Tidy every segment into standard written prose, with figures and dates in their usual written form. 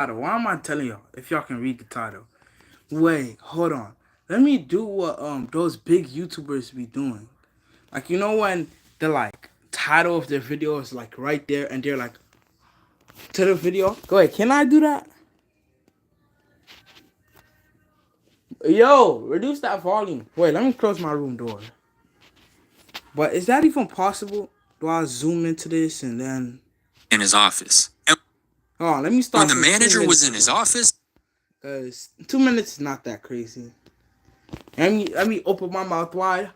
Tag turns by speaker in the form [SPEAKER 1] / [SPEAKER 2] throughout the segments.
[SPEAKER 1] title. Why am I telling y'all if y'all can read the title? Wait, hold on. Let me do what those big YouTubers be doing. Like when the like title of their video is like right there and they're like to the video. Go ahead, can I do that? Yo, reduce that volume. Wait, let me close my room door. But is that even possible? Do I zoom into this and then
[SPEAKER 2] in his office. And
[SPEAKER 1] let me
[SPEAKER 2] when
[SPEAKER 1] start
[SPEAKER 2] the
[SPEAKER 1] from two
[SPEAKER 2] manager was
[SPEAKER 1] minutes
[SPEAKER 2] in his
[SPEAKER 1] ago.
[SPEAKER 2] office,
[SPEAKER 1] Cause 2 minutes is not that crazy. Let me open my mouth wide.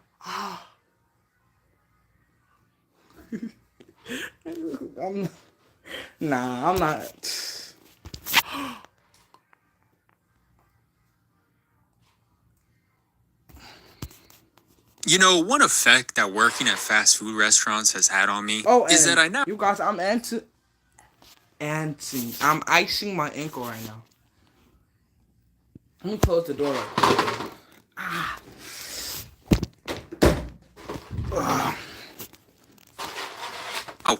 [SPEAKER 1] I'm nah, I'm not.
[SPEAKER 2] one effect that working at fast food restaurants has had on me
[SPEAKER 1] Oh,
[SPEAKER 2] is that
[SPEAKER 1] and
[SPEAKER 2] I now
[SPEAKER 1] you guys, I'm icing my ankle right now. Let me close the door. Right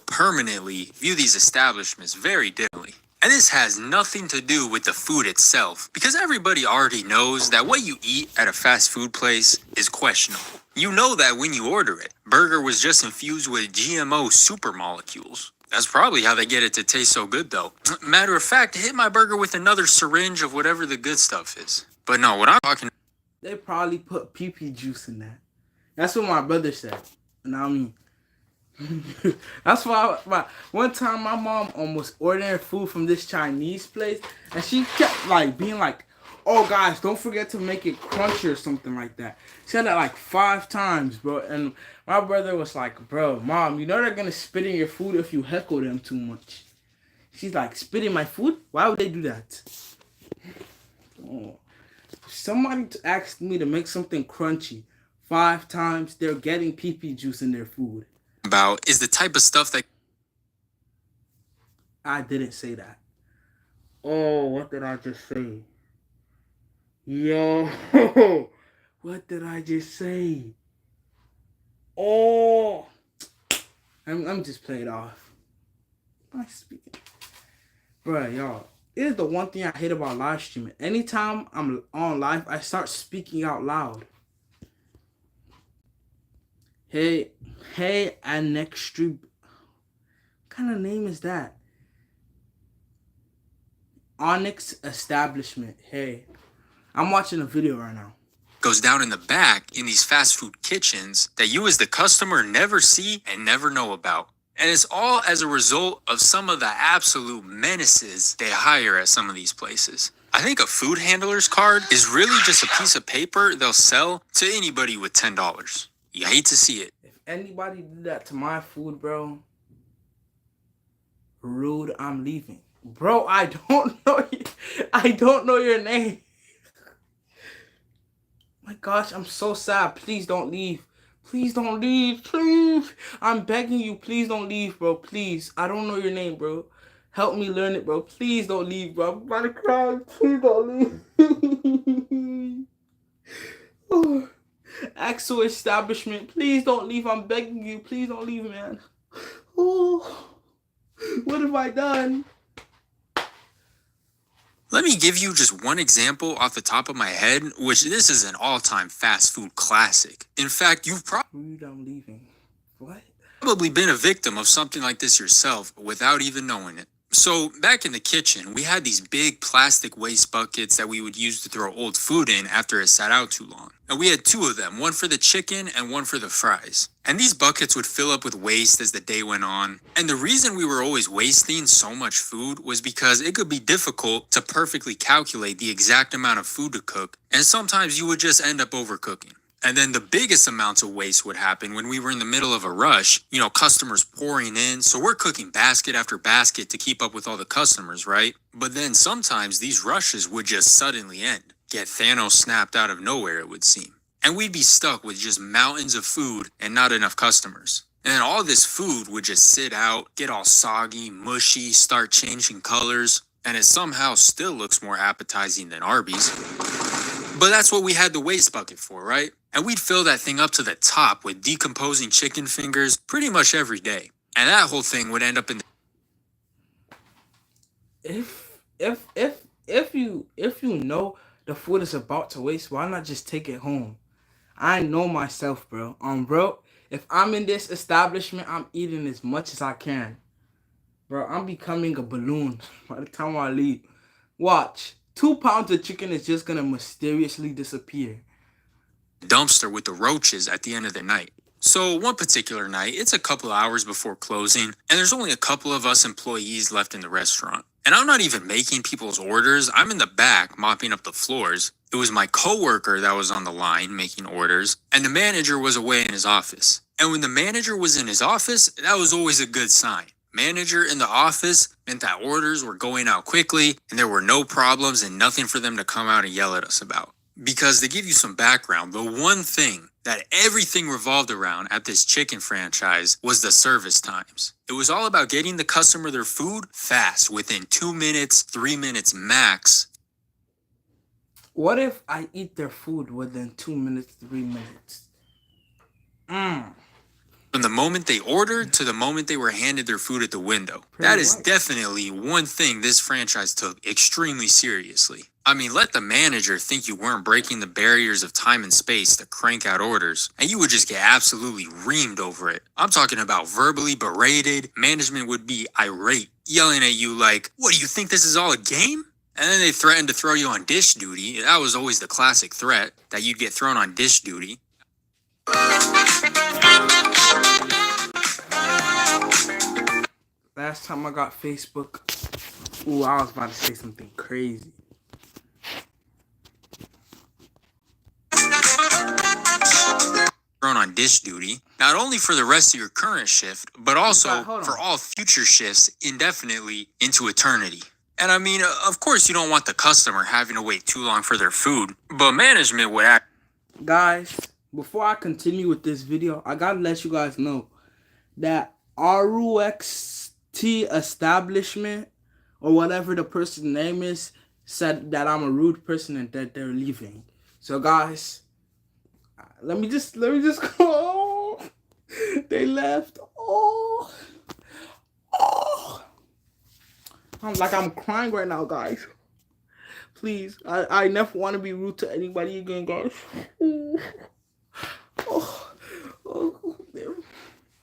[SPEAKER 2] permanently view these establishments very differently. And this has nothing to do with the food itself, because everybody already knows that what you eat at a fast food place is questionable. You know that when you order it, burger was just infused with GMO super molecules. That's probably how they get it to taste so good, though. Matter of fact, hit my burger with another syringe of whatever the good stuff is. But no, what I'm talking
[SPEAKER 1] They probably put pee juice in that. That's what my brother said. And I mean, that's why one time my mom almost ordered food from this Chinese place, and she kept like being like, "Oh guys, don't forget to make it crunchy or something like that." She said that like 5 times, bro. And my brother was like, "Bro, mom, you know they're gonna spit in your food if you heckle them too much." She's like, "Spit in my food? Why would they do that?" Oh. Somebody asked me to make something crunchy 5 times. They're getting pee juice in their food.
[SPEAKER 2] about is the type of stuff that
[SPEAKER 1] I didn't say that. Oh, what did I just say? Yo, what did I just say? Oh, I'm just playing off. I speak, bro, y'all. It is the one thing I hate about live streaming. Anytime I'm on live, I start speaking out loud. Hey, hey, and next stream. What kind of name is that? Onyx Establishment. Hey, I'm watching a video right now.
[SPEAKER 2] goes down in the back in these fast food kitchens that you as the customer never see and never know about. And it's all as a result of some of the absolute menaces they hire at some of these places. I think a food handler's card is really just a piece of paper they'll sell to anybody with $10. You hate to see it.
[SPEAKER 1] If anybody did that to my food, bro, rude, I'm leaving. Bro, I don't know. I don't know your name. My gosh, I'm so sad. Please don't leave. Please don't leave. Please. I'm begging you. Please don't leave, bro. Please. I don't know your name, bro. Help me learn it, bro. Please don't leave, bro. I'm about to cry. Please don't leave. Oh. Axel Establishment. Please don't leave. I'm begging you. Please don't leave, man. Oh. What have I done?
[SPEAKER 2] Let me give you just one example off the top of my head, which this is an all-time fast food classic. In fact, you've
[SPEAKER 1] Rude, I'm leaving. What?
[SPEAKER 2] probably been a victim of something like this yourself without even knowing it. So, back in the kitchen, we had these big plastic waste buckets that we would use to throw old food in after it sat out too long. And we had two of them, one for the chicken and one for the fries. And these buckets would fill up with waste as the day went on. And the reason we were always wasting so much food was because it could be difficult to perfectly calculate the exact amount of food to cook, and sometimes you would just end up overcooking. And then the biggest amounts of waste would happen when we were in the middle of a rush, customers pouring in. So we're cooking basket after basket to keep up with all the customers, right? But then sometimes these rushes would just suddenly end. Get Thanos snapped out of nowhere, it would seem. And we'd be stuck with just mountains of food and not enough customers. And then all this food would just sit out, get all soggy, mushy, start changing colors, and it somehow still looks more appetizing than Arby's. But that's what we had the waste bucket for, right? And we'd fill that thing up to the top with decomposing chicken fingers pretty much every day. And that whole thing would end up in the
[SPEAKER 1] If if you know the food is about to waste, why not just take it home? I know myself, bro. Bro, if I'm in this establishment, I'm eating as much as I can. Bro, I'm becoming a balloon by the time I leave. Watch. 2 pounds of chicken is just gonna mysteriously disappear.
[SPEAKER 2] Dumpster with the roaches at the end of the night. So, one particular night, it's a couple hours before closing, and there's only a couple of us employees left in the restaurant. And I'm not even making people's orders, I'm in the back mopping up the floors. It was my coworker that was on the line making orders, and the manager was away in his office. And when the manager was in his office, that was always a good sign. Manager in the office meant that orders were going out quickly, and there were no problems and nothing for them to come out and yell at us about. Because to give you some background, the one thing that everything revolved around at this chicken franchise was the service times. It was all about getting the customer their food fast, within 2 minutes, 3 minutes max.
[SPEAKER 1] What if I eat their food within 2 minutes, 3 minutes?
[SPEAKER 2] From the moment they ordered to the moment they were handed their food at the window. That is definitely one thing this franchise took extremely seriously. I mean, let the manager think you weren't breaking the barriers of time and space to crank out orders, and you would just get absolutely reamed over it. I'm talking about verbally berated, management would be irate, yelling at you like, "What, do you think this is all a game?" And then they threatened to throw you on dish duty. That was always the classic threat, that you'd get thrown on dish duty.
[SPEAKER 1] Last time I got Facebook, ooh, I was about to say something crazy.
[SPEAKER 2] Thrown on dish duty, not only for the rest of your current shift, but also for all future shifts indefinitely into eternity. And I mean, of course, you don't want the customer having to wait too long for their food, but management would act.
[SPEAKER 1] Guys, before I continue with this video, I gotta let you guys know that RUXT establishment, or whatever the person's name is, said that I'm a rude person and that they're leaving. So guys, let me just go. They left. Oh. I'm crying right now, guys. Please, I never want to be rude to anybody again, guys.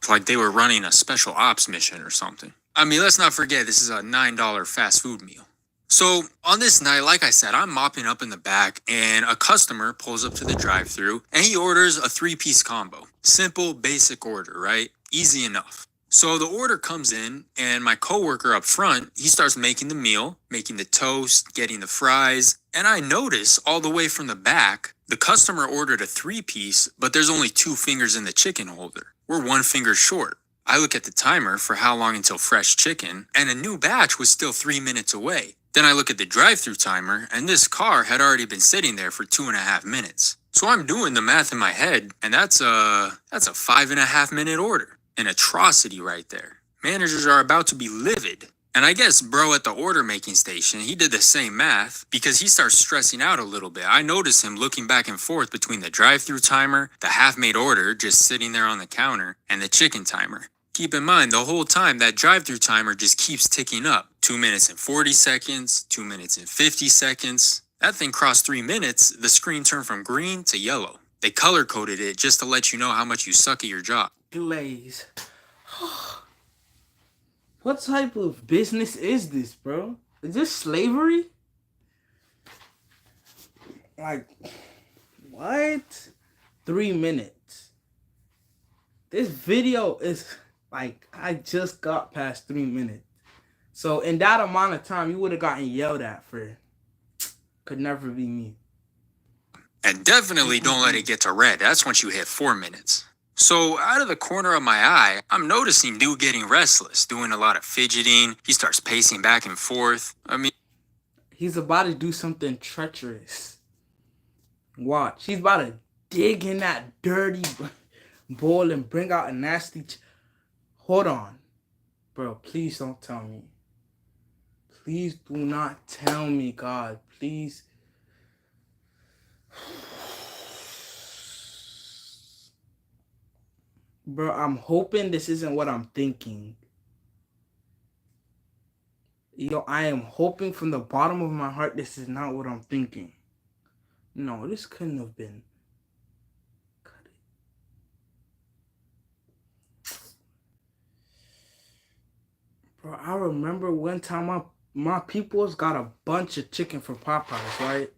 [SPEAKER 2] Like they were running a special ops mission or something. I mean, let's not forget this is a $9 fast food meal. So on this night, like I said, I'm mopping up in the back and a customer pulls up to the drive-thru and he orders a 3-piece combo. Simple, basic order, right? Easy enough. So the order comes in and my coworker up front, he starts making the meal, making the toast, getting the fries. And I notice all the way from the back, the customer ordered a 3-piece, but there's only 2 fingers in the chicken holder. We're 1 finger short. I look at the timer for how long until fresh chicken, and a new batch was still 3 minutes away. Then I look at the drive-thru timer, and this car had already been sitting there for 2.5 minutes. So I'm doing the math in my head, and that's a 5.5 minute order. An atrocity right there. Managers are about to be livid. And I guess bro at the order making station, he did the same math because he starts stressing out a little bit. I notice him looking back and forth between the drive-thru timer, the half-made order just sitting there on the counter, and the chicken timer. Keep in mind, the whole time that drive-thru timer just keeps ticking up. 2 minutes and 40 seconds, 2 minutes and 50 seconds. That thing crossed 3 minutes, the screen turned from green to yellow. They color-coded it just to let you know how much you suck at your job.
[SPEAKER 1] Delays. What type of business is this, bro? Is this slavery? Like, what? 3 minutes. This video is like, I just got past 3 minutes. So in that amount of time, you would have gotten yelled at for. Could never be me.
[SPEAKER 2] And definitely don't let it get to red. That's once you hit 4 minutes. So out of the corner of my eye, I'm noticing dude getting restless, doing a lot of fidgeting. He starts pacing back and forth. I mean,
[SPEAKER 1] he's about to do something treacherous. Watch. He's about to dig in that dirty bowl and bring out a nasty... Hold on. Bro, please don't tell me. Please do not tell me, God. Please. Bro, I'm hoping this isn't what I'm thinking. Yo, I am hoping from the bottom of my heart this is not what I'm thinking. No, this couldn't have been. Cut it. Bro, I remember one time my peoples got a bunch of chicken from Popeyes, right?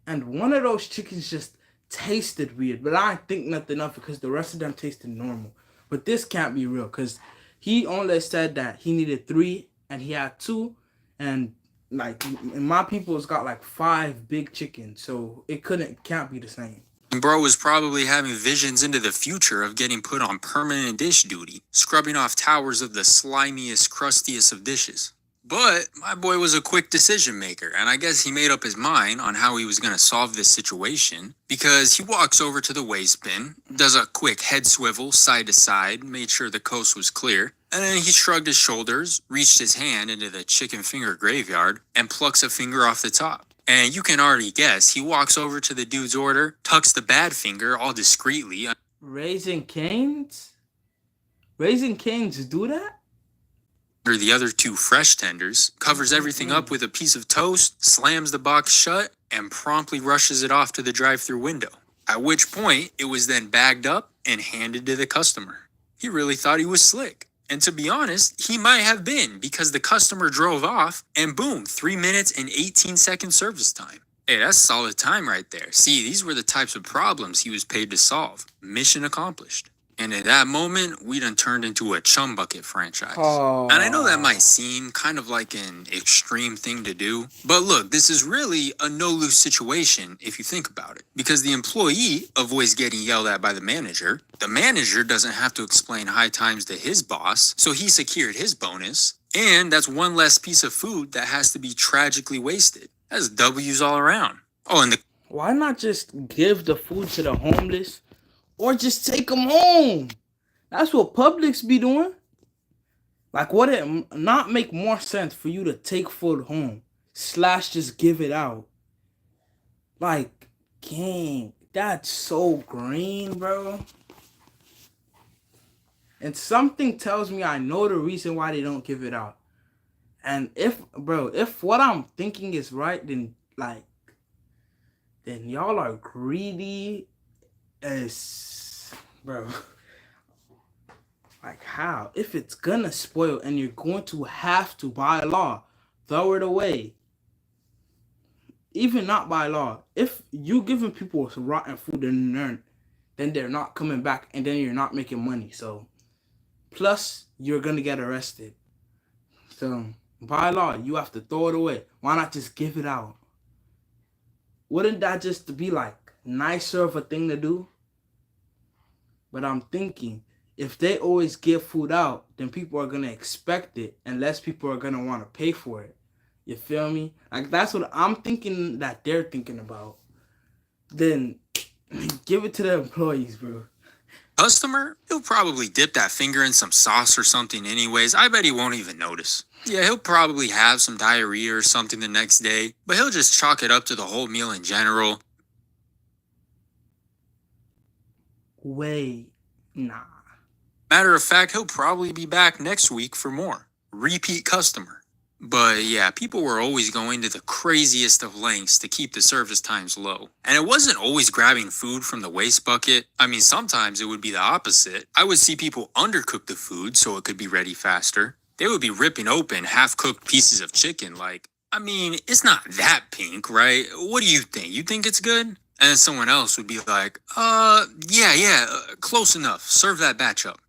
[SPEAKER 1] And one of those chickens just tasted weird, but I didn't think nothing of it because the rest of them tasted normal. But this can't be real because he only said that he needed 3 and he had 2, and like and my people's got like 5 big chickens, so it can't be the same.
[SPEAKER 2] Bro was probably having visions into the future of getting put on permanent dish duty, scrubbing off towers of the slimiest, crustiest of dishes. But my boy was a quick decision maker, and I guess he made up his mind on how he was going to solve this situation because he walks over to the waste bin, does a quick head swivel side to side, made sure the coast was clear, and then he shrugged his shoulders, reached his hand into the chicken finger graveyard, and plucks a finger off the top. And you can already guess, he walks over to the dude's order, tucks the bad finger all discreetly.
[SPEAKER 1] Raising Cane's? Raising Cane's do that?
[SPEAKER 2] Under the other 2 fresh tenders, covers everything up with a piece of toast, slams the box shut, and promptly rushes it off to the drive-thru window. At which point, it was then bagged up and handed to the customer. He really thought he was slick. And to be honest, he might have been because the customer drove off and boom, 3 minutes and 18 seconds service time. Hey, that's solid time right there. See, these were the types of problems he was paid to solve. Mission accomplished. And at that moment, we done turned into a chum bucket franchise.
[SPEAKER 1] Oh.
[SPEAKER 2] And I know that might seem kind of like an extreme thing to do, but look, this is really a no-lose situation if you think about it. Because the employee avoids getting yelled at by the manager doesn't have to explain high times to his boss, so he secured his bonus, and that's one less piece of food that has to be tragically wasted. That's W's all around. Oh, and
[SPEAKER 1] why not just give the food to the homeless? Or just take them home. That's what Publix be doing. Like, would it not make more sense for you to take food home / just give it out? Like, gang, that's so green, bro. And something tells me I know the reason why they don't give it out. And if what I'm thinking is right, then y'all are greedy as, bro. Like, how? If it's gonna spoil and you're going to have to, by law, throw it away. Even not by law. If you giving people rotten food then they're not coming back and then you're not making money. So, plus, you're gonna get arrested. So, by law, you have to throw it away. Why not just give it out? Wouldn't that just be like nicer of a thing to do? But I'm thinking, if they always give food out, then people are going to expect it and less people are going to want to pay for it. You feel me? Like, that's what I'm thinking that they're thinking about. Then give it to the employees, bro.
[SPEAKER 2] Customer, he'll probably dip that finger in some sauce or something anyways. I bet he won't even notice. Yeah, he'll probably have some diarrhea or something the next day, but he'll just chalk it up to the whole meal in general.
[SPEAKER 1] Wait, nah.
[SPEAKER 2] Matter of fact, he'll probably be back next week for more. Repeat customer. But yeah, people were always going to the craziest of lengths to keep the service times low. And it wasn't always grabbing food from the waste bucket. I mean, sometimes it would be the opposite. I would see people undercook the food so it could be ready faster. They would be ripping open half-cooked pieces of chicken like, I mean, it's not that pink, right? What do you think? You think it's good? And then someone else would be like, close enough. Serve that batch up.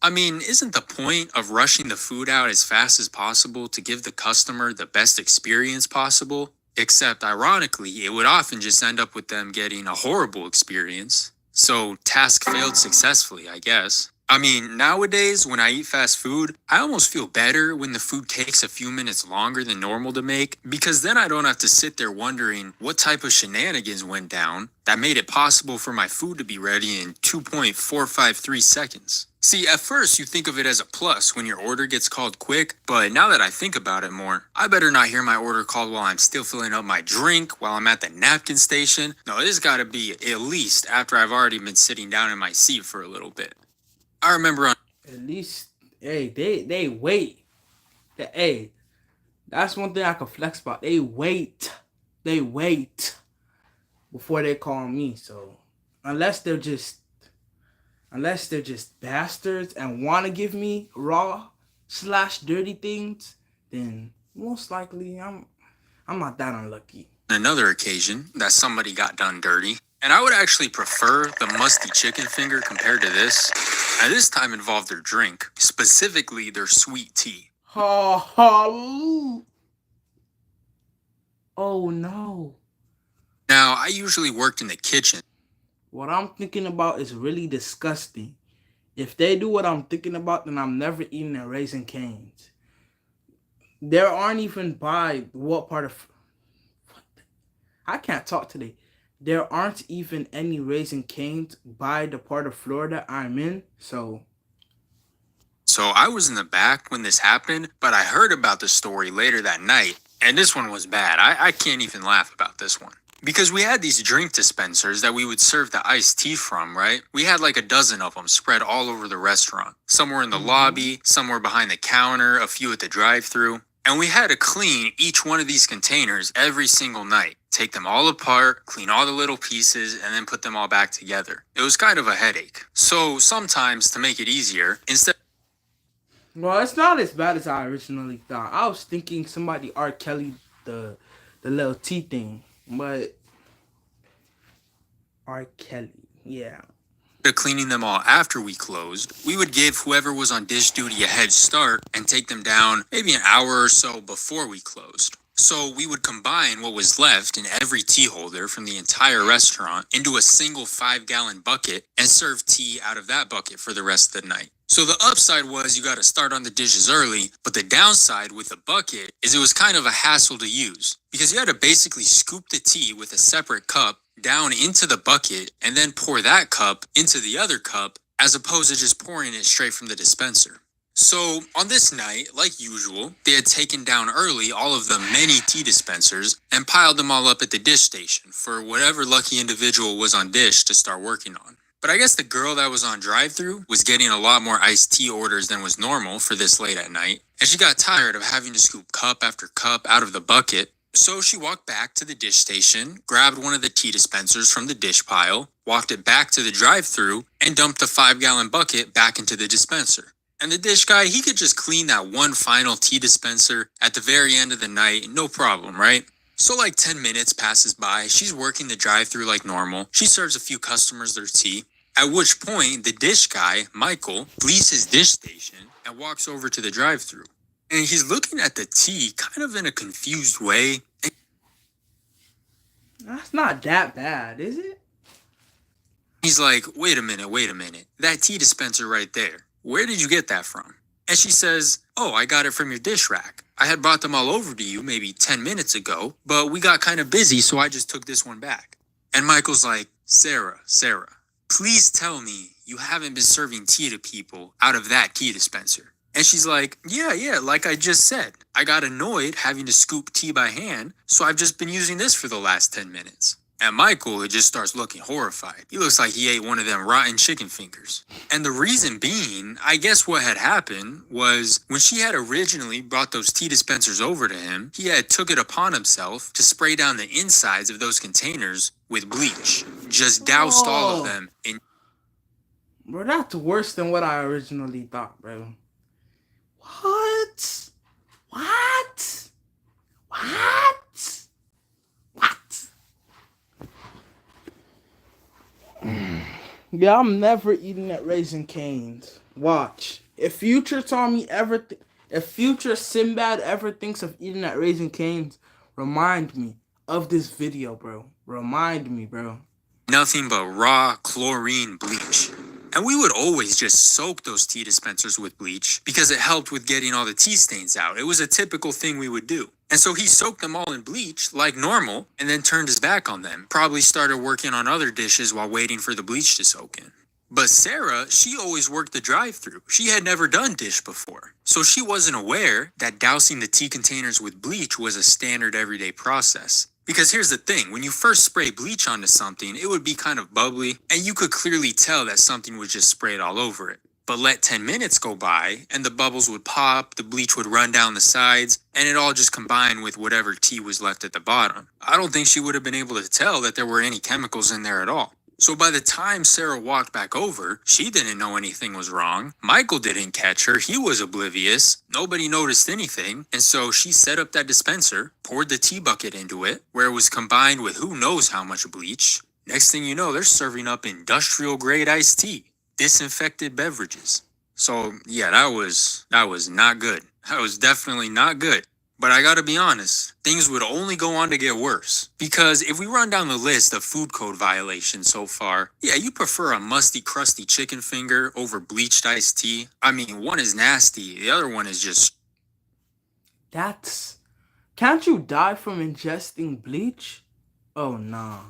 [SPEAKER 2] I mean, isn't the point of rushing the food out as fast as possible to give the customer the best experience possible? Except, ironically, it would often just end up with them getting a horrible experience. So, task failed successfully, I guess. I mean, nowadays, when I eat fast food, I almost feel better when the food takes a few minutes longer than normal to make, because then I don't have to sit there wondering what type of shenanigans went down that made it possible for my food to be ready in 2.453 seconds. See, at first you think of it as a plus when your order gets called quick, but now that I think about it more, I better not hear my order called while I'm still filling up my drink, while I'm at the napkin station. No, this gotta be at least after I've already been sitting down in my seat for a little bit. I remember on...
[SPEAKER 1] At least, hey, they wait. Hey, That's one thing I can flex about. They wait before they call me. So unless they're just bastards and want to give me raw/dirty things, then most likely I'm not that unlucky.
[SPEAKER 2] Another occasion that somebody got done dirty, and I would actually prefer the musty chicken finger compared to this. And this time involved their drink, specifically their sweet tea.
[SPEAKER 1] Oh no.
[SPEAKER 2] Now, I usually worked in the kitchen.
[SPEAKER 1] What I'm thinking about is really disgusting. If they do what I'm thinking about, then I'm never eating at Raising Cane's. There aren't even by what part of... I can't talk today. There aren't even any Raising Cane's by the part of Florida I'm in, So
[SPEAKER 2] I was in the back when this happened, but I heard about the story later that night, and this one was bad. I can't even laugh about this one. Because we had these drink dispensers that we would serve the iced tea from, right? We had like a dozen of them spread all over the restaurant. Some were in the lobby, some were behind the counter, a few at the drive-thru. And we had to clean each one of these containers every single night. Take them all apart, clean all the little pieces, and then put them all back together. It was kind of a headache. So sometimes, to make it easier, instead...
[SPEAKER 1] Well, it's not as bad as I originally thought. I was thinking somebody R. Kelly the little T thing, but R. Kelly, yeah.
[SPEAKER 2] Cleaning them all after we closed, we would give whoever was on dish duty a head start and take them down maybe an hour or so before we closed. So we would combine what was left in every tea holder from the entire restaurant into a single 5-gallon bucket and serve tea out of that bucket for the rest of the night. So the upside was you got to start on the dishes early, but the downside with the bucket is it was kind of a hassle to use because you had to basically scoop the tea with a separate cup down into the bucket and then pour that cup into the other cup as opposed to just pouring it straight from the dispenser. So on this night, like usual, they had taken down early all of the many tea dispensers and piled them all up at the dish station for whatever lucky individual was on dish to start working on. But I guess the girl that was on drive-thru was getting a lot more iced tea orders than was normal for this late at night, and she got tired of having to scoop cup after cup out of the bucket. So she walked back to the dish station, grabbed one of the tea dispensers from the dish pile, walked it back to the drive-thru, and dumped the 5-gallon bucket back into the dispenser. And the dish guy, he could just clean that one final tea dispenser at the very end of the night, no problem, right? So like 10 minutes passes by, she's working the drive-thru like normal. She serves a few customers their tea, at which point the dish guy, Michael, leaves his dish station and walks over to the drive-thru. And he's looking at the tea kind of in a confused way.
[SPEAKER 1] That's not that bad, is it?
[SPEAKER 2] He's like, wait a minute. That tea dispenser right there. Where did you get that from? And she says, oh, I got it from your dish rack. I had brought them all over to you maybe 10 minutes ago, but we got kind of busy, so I just took this one back. And Michael's like, Sarah, please tell me you haven't been serving tea to people out of that tea dispenser. And she's like, yeah, like I just said. I got annoyed having to scoop tea by hand, so I've just been using this for the last 10 minutes. And Michael, it just starts looking horrified. He looks like he ate one of them rotten chicken fingers. And the reason being, I guess what had happened was when she had originally brought those tea dispensers over to him, he had took it upon himself to spray down the insides of those containers with bleach. Just doused all of them in...
[SPEAKER 1] Bro, that's worse than what I originally thought, bro. What? Yeah, I'm never eating at Raising Cane's. Watch. If Future Sinbad ever thinks of eating at Raising Cane's, remind me of this video, bro. Remind me, bro.
[SPEAKER 2] Nothing but raw chlorine bleach. And we would always just soak those tea dispensers with bleach because it helped with getting all the tea stains out. It was a typical thing we would do. And so he soaked them all in bleach like normal and then turned his back on them. Probably started working on other dishes while waiting for the bleach to soak in. But Sarah, she always worked the drive-thru. She had never done dish before. So she wasn't aware that dousing the tea containers with bleach was a standard everyday process. Because here's the thing, when you first spray bleach onto something, it would be kind of bubbly, and you could clearly tell that something was just sprayed all over it. But let 10 minutes go by, and the bubbles would pop, the bleach would run down the sides, and it all just combined with whatever tea was left at the bottom. I don't think she would have been able to tell that there were any chemicals in there at all. So by the time Sarah walked back over, she didn't know anything was wrong. Michael didn't catch her. He was oblivious. Nobody noticed anything. And so she set up that dispenser, poured the tea bucket into it, where it was combined with who knows how much bleach. Next thing you know, they're serving up industrial grade iced tea, disinfected beverages. So yeah, that was not good. That was definitely not good. But I gotta be honest, things would only go on to get worse. Because if we run down the list of food code violations so far, yeah, you prefer a musty, crusty chicken finger over bleached iced tea. I mean, one is nasty, the other one is just...
[SPEAKER 1] That's... Can't you die from ingesting bleach? Oh, nah.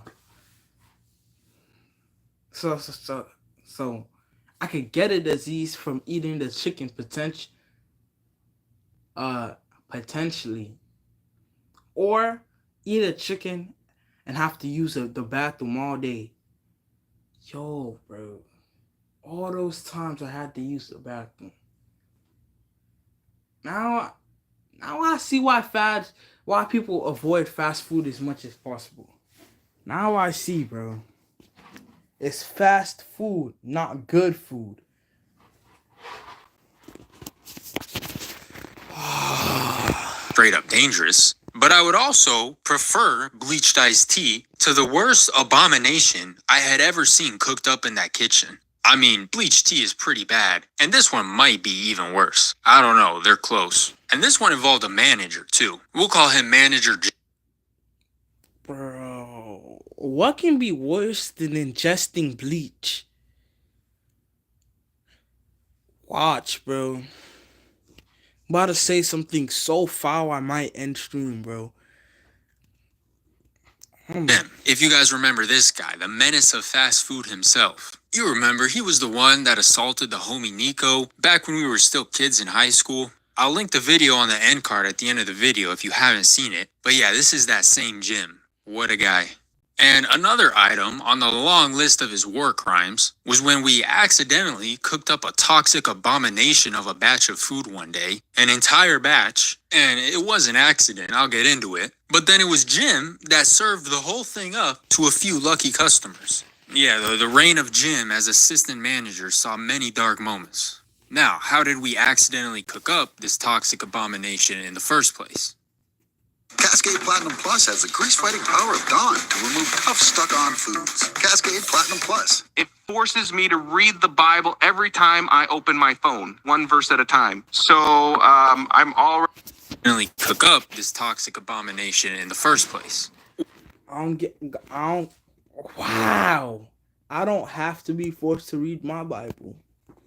[SPEAKER 1] So, I could get a disease from eating the chicken potentially. Or eat a chicken and have to use the bathroom all day. Yo, bro. All those times I had to use the bathroom. Now I see why people avoid fast food as much as possible. Now I see, bro. It's fast food, not good food.
[SPEAKER 2] straight up dangerous. But I would also prefer bleached iced tea to the worst abomination I had ever seen cooked up in that kitchen. I mean, bleached tea is pretty bad, and this one might be even worse. I don't know, they're close. And this one involved a manager, too. We'll call him Manager J.
[SPEAKER 1] Bro, what can be worse than ingesting bleach? Watch, bro. I'm about to say something so foul I might end stream, bro.
[SPEAKER 2] If you guys remember this guy, the menace of fast food himself. You remember, he was the one that assaulted the homie Nico back when we were still kids in high school. I'll link the video on the end card at the end of the video if you haven't seen it. But yeah, this is that same Jim. What a guy. And another item on the long list of his war crimes was when we accidentally cooked up a toxic abomination of a batch of food one day, an entire batch, and it was an accident, I'll get into it. But then it was Jim that served the whole thing up to a few lucky customers. Yeah, the reign of Jim as assistant manager saw many dark moments. Now, how did we accidentally cook up this toxic abomination in the first place?
[SPEAKER 3] Cascade Platinum Plus has the grease-fighting power of Dawn to remove tough, stuck-on foods. Cascade Platinum Plus.
[SPEAKER 4] It forces me to read the Bible every time I open my phone, one verse at a time. So I'm already
[SPEAKER 2] cook up this toxic abomination in the first place.
[SPEAKER 1] Wow. I don't have to be forced to read my Bible.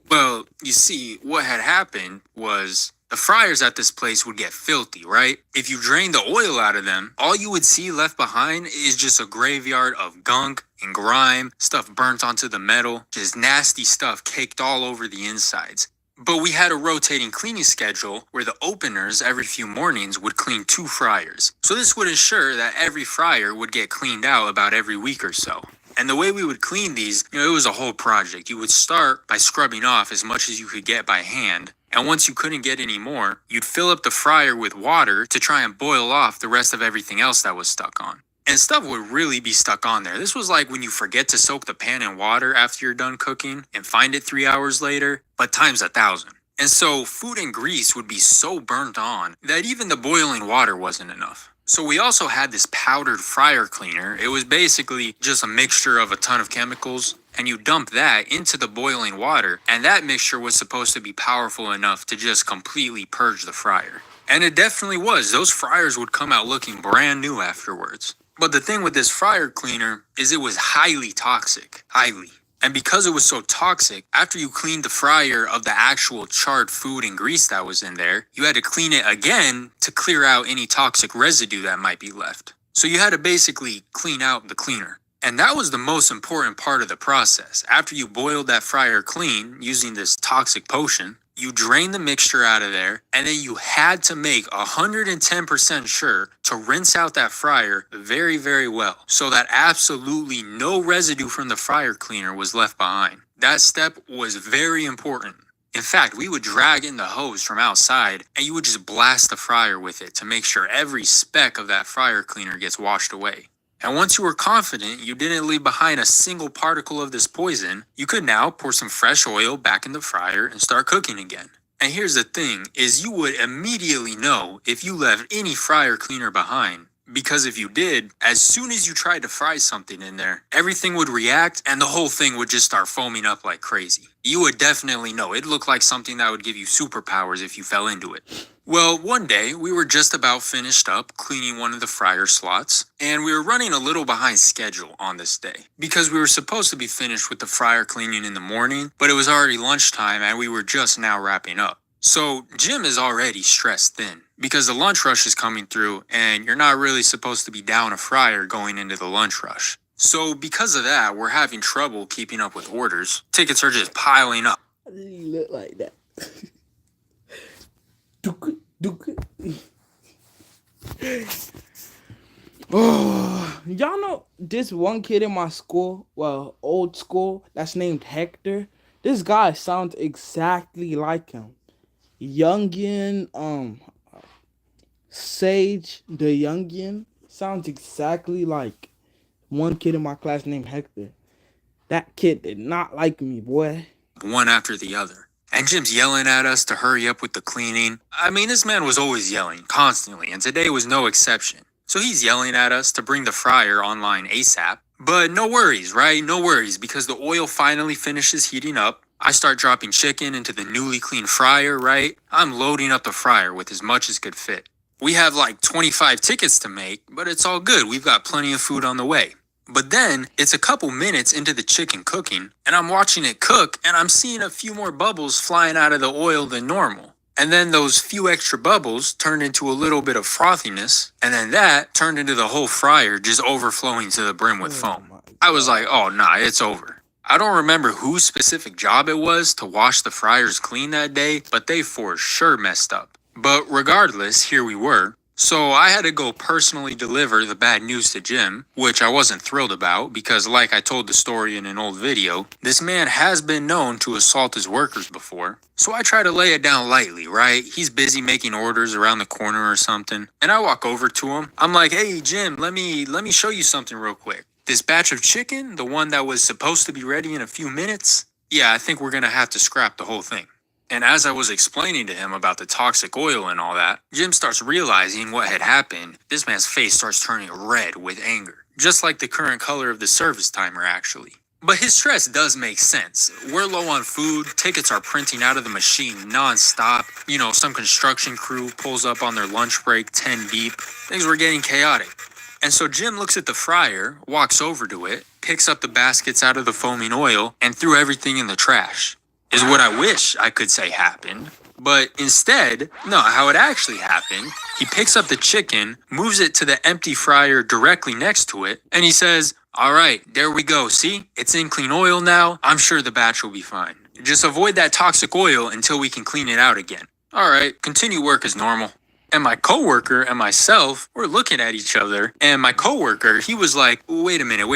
[SPEAKER 2] Well, you see, what had happened was the fryers at this place would get filthy, right? If you drain the oil out of them, all you would see left behind is just a graveyard of gunk and grime, stuff burnt onto the metal, just nasty stuff caked all over the insides. But we had a rotating cleaning schedule where the openers every few mornings would clean 2 fryers. So this would ensure that every fryer would get cleaned out about every week or so. And the way we would clean these, it was a whole project. You would start by scrubbing off as much as you could get by hand. And once you couldn't get any more, you'd fill up the fryer with water to try and boil off the rest of everything else that was stuck on. And stuff would really be stuck on there. This was like when you forget to soak the pan in water after you're done cooking and find it 3 hours later, but times 1,000. And so food and grease would be so burnt on that even the boiling water wasn't enough. So we also had this powdered fryer cleaner. It was basically just a mixture of a ton of chemicals, and you dump that into the boiling water, and that mixture was supposed to be powerful enough to just completely purge the fryer. And it definitely was. Those fryers would come out looking brand new afterwards. But the thing with this fryer cleaner is it was highly toxic. Highly. And because it was so toxic, after you cleaned the fryer of the actual charred food and grease that was in there, you had to clean it again to clear out any toxic residue that might be left. So you had to basically clean out the cleaner. And that was the most important part of the process. After you boiled that fryer clean using this toxic potion, you drain the mixture out of there, and then you had to make 110% sure to rinse out that fryer very, very well so that absolutely no residue from the fryer cleaner was left behind. That step was very important. In fact, we would drag in the hose from outside and you would just blast the fryer with it to make sure every speck of that fryer cleaner gets washed away. And once you were confident you didn't leave behind a single particle of this poison, you could now pour some fresh oil back in the fryer and start cooking again. And here's the thing, is you would immediately know if you left any fryer cleaner behind. Because if you did, as soon as you tried to fry something in there, everything would react and the whole thing would just start foaming up like crazy. You would definitely know. It looked like something that would give you superpowers if you fell into it. Well, one day we were just about finished up cleaning one of the fryer slots, and we were running a little behind schedule on this day because we were supposed to be finished with the fryer cleaning in the morning, but it was already lunchtime and we were just now wrapping up. So Jim is already stressed thin because the lunch rush is coming through and you're not really supposed to be down a fryer going into the lunch rush. So because of that, we're having trouble keeping up with orders. Tickets are just piling up.
[SPEAKER 1] How did he look like that? Oh, y'all know this one kid in my school, well, old school, that's named Hector. This guy sounds exactly like him. Youngin, Sage the Youngin sounds exactly like one kid in my class named Hector. That kid did not like me, boy.
[SPEAKER 2] One after the other. And Jim's yelling at us to hurry up with the cleaning. I mean, this man was always yelling, constantly, and today was no exception. So he's yelling at us to bring the fryer online ASAP. But no worries, right? No worries, because the oil finally finishes heating up. I start dropping chicken into the newly cleaned fryer, right? I'm loading up the fryer with as much as could fit. We have like 25 tickets to make, but it's all good. We've got plenty of food on the way. But then it's a couple minutes into the chicken cooking, and I'm watching it cook, and I'm seeing a few more bubbles flying out of the oil than normal. And then those few extra bubbles turned into a little bit of frothiness, and then that turned into the whole fryer just overflowing to the brim with foam. I was like, oh nah, it's over. I don't remember whose specific job it was to wash the fryers clean that day, but they for sure messed up. But regardless, here we were. So I had to go personally deliver the bad news to Jim, which I wasn't thrilled about because like I told the story in an old video, this man has been known to assault his workers before. So I try to lay it down lightly, right? He's busy making orders around the corner or something. And I walk over to him. I'm like, hey Jim, let me show you something real quick. This batch of chicken, the one that was supposed to be ready in a few minutes, yeah, I think we're gonna have to scrap the whole thing. And as I was explaining to him about the toxic oil and all that, Jim starts realizing what had happened. This man's face starts turning red with anger, just like the current color of the service timer actually. But his stress does make sense. We're low on food, tickets are printing out of the machine non-stop. You know, some construction crew pulls up on their lunch break 10 deep. Things were getting chaotic. And so Jim looks at the fryer, walks over to it, picks up the baskets out of the foaming oil, and threw everything in the trash. Is what I wish I could say happened. But instead, no, how it actually happened, he picks up the chicken, moves it to the empty fryer directly next to it, and he says, all right, there we go. See, it's in clean oil now. I'm sure the batch will be fine. Just avoid that toxic oil until we can clean it out again. All right, continue work as normal. And my coworker and myself were looking at each other, and my coworker, he was like, wait a minute.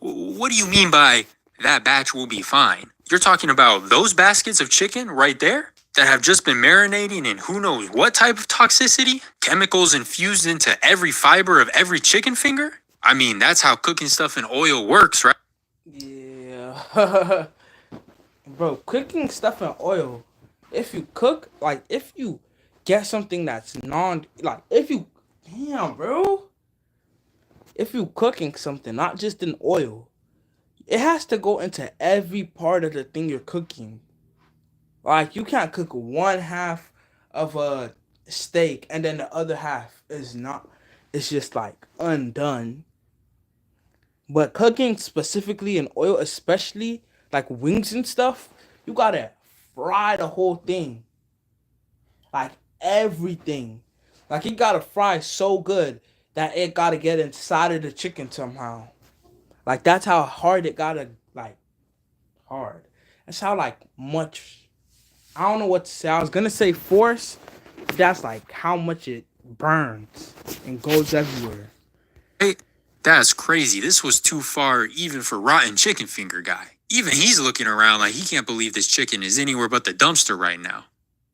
[SPEAKER 2] What do you mean by that batch will be fine? You're talking about those baskets of chicken right there that have just been marinating in who knows what type of toxicity? Chemicals infused into every fiber of every chicken finger? I mean, that's how cooking stuff in oil works, right?
[SPEAKER 1] Yeah. Bro, cooking stuff in oil, if you cook, like, if you get something that's damn, bro. If you cooking something, not just in oil, it has to go into every part of the thing you're cooking. Like, you can't cook one half of a steak and then the other half is not. It's just like undone. But cooking specifically in oil, especially like wings and stuff, you gotta fry the whole thing. Like everything. Like, it gotta fry so good that it gotta get inside of the chicken somehow. Like, that's how hard it gotta, like, hard. That's how, like, much, I don't know what to say. I was gonna say force, but that's, like, how much it burns and goes everywhere.
[SPEAKER 2] Hey, that's crazy. This was too far even for rotten chicken finger guy. Even he's looking around like he can't believe this chicken is anywhere but the dumpster right now.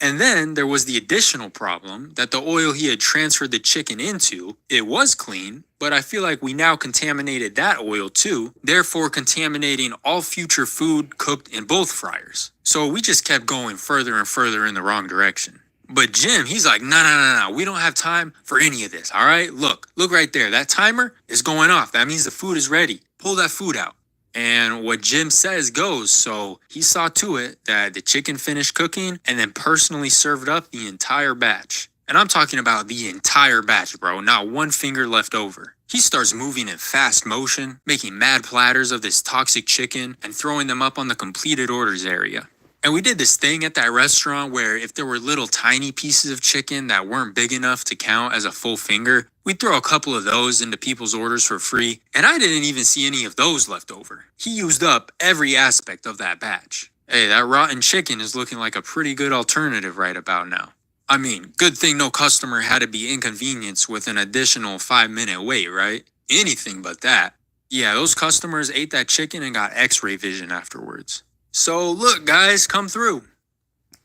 [SPEAKER 2] And then there was the additional problem that the oil he had transferred the chicken into, it was clean, but I feel like we now contaminated that oil too, therefore contaminating all future food cooked in both fryers. So we just kept going further and further in the wrong direction. But Jim, he's like, no, we don't have time for any of this, all right? Look right there. That timer is going off. That means the food is ready. Pull that food out. And what Jim says goes, so he saw to it that the chicken finished cooking and then personally served up the entire batch. And I'm talking about the entire batch, bro, not one finger left over. He starts moving in fast motion, making mad platters of this toxic chicken and throwing them up on the completed orders area. And we did this thing at that restaurant where if there were little tiny pieces of chicken that weren't big enough to count as a full finger, we'd throw a couple of those into people's orders for free, and I didn't even see any of those left over. He used up every aspect of that batch. Hey, that rotten chicken is looking like a pretty good alternative right about now. I mean, good thing no customer had to be inconvenienced with an additional 5-minute wait, right? Anything but that. Yeah, those customers ate that chicken and got x-ray vision afterwards. So look, guys, come through.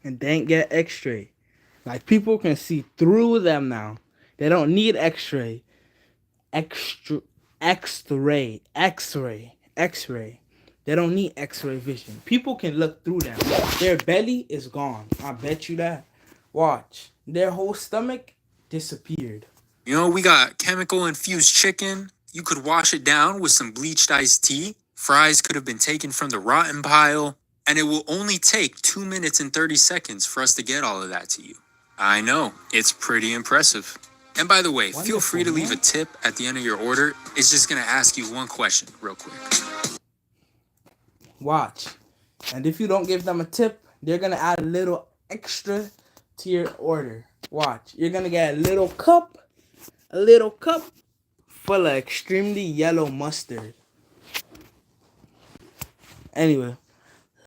[SPEAKER 1] And didn't get X-ray. Like, people can see through them now. They don't need X-ray. X-ray. They don't need X-ray vision. People can look through them. Their belly is gone. I bet you that. Watch. Their whole stomach disappeared.
[SPEAKER 2] You know, we got chemical-infused chicken. You could wash it down with some bleached iced tea. Fries could have been taken from the rotten pile. And it will only take 2 minutes and 30 seconds for us to get all of that to you. I know, it's pretty impressive. And by the way, feel free to leave a tip at the end of your order. It's just going to ask you one question real quick.
[SPEAKER 1] Watch. And if you don't give them a tip, they're going to add a little extra to your order. Watch. You're going to get a little cup full of extremely yellow mustard. Anyway.